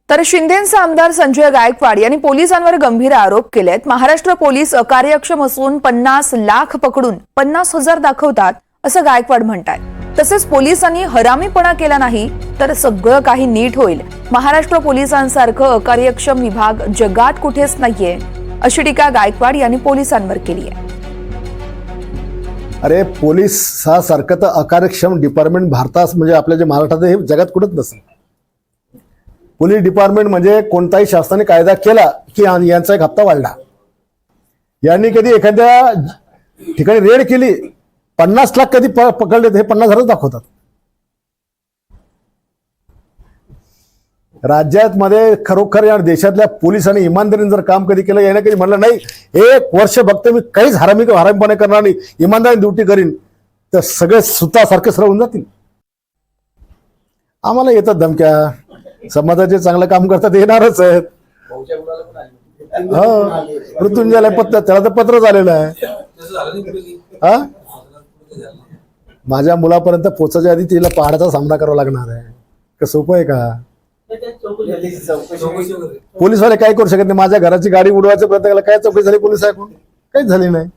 तर शिंदेचे आमदार संजय गायकवाड यांनी पोलिसांवर गंभीर आरोप केलेत। महाराष्ट्र पोलीस अकार्यक्षम असून 50 लाख पकडून 50,000 दाखवतात असं गायकवाड म्हणतात। तसेच पोलिसांनी हरामीपणा केला नाही तर सगळं काही नीट होईल। महाराष्ट्र पोलिसांसारखं अकार्यक्षम विभाग जगात कुठेच नाहीये अशी टीका गायकवाड यांनी पोलिसांवर केली आहे। अरे पोलीस सारखं तर अकार्यक्षम डिपार्टमेंट भारतात म्हणजे आपल्या जे महाराष्ट्रात हे जगात कुठेच नसेल। पोलीस डिपार्टमेंट म्हणजे कोणताही शासनाने कायदा केला की यांचा एक हप्ता वाढला। यांनी कधी एखाद्या ठिकाणी रेड केली 50 लाख कधी पकडले हे 50,000 दाखवतात। राज्यात मध्ये खरोखर या देशातल्या पोलिसांनी इमानदारीने जर काम कधी केलं, याने कधी म्हणलं नाही 1 वर्ष बघतो मी काहीच हरामीपणे करणार नाही, इमानदारीने ड्युटी करीन, तर सगळे सुतासारखे सरळून जातील। आम्हाला येतात धमक्या, समाजाचे चांगलं काम करतात येणारच आहेत। हो, मृत्युंजयला पत्र, त्याला तर पत्र झालेलं आहे। हा, माझ्या मुलापर्यंत पोहोचायच्या आधी तिला पहाडाचा सामना करावा लागणार आहे का? सोपं आहे का? पोलीसवाले काय करू शकत नाही। माझ्या घराची गाडी उडवायचा प्रयत्न केला, काय चौकशी झाली पोलिसांकडून? काहीच झाली नाही।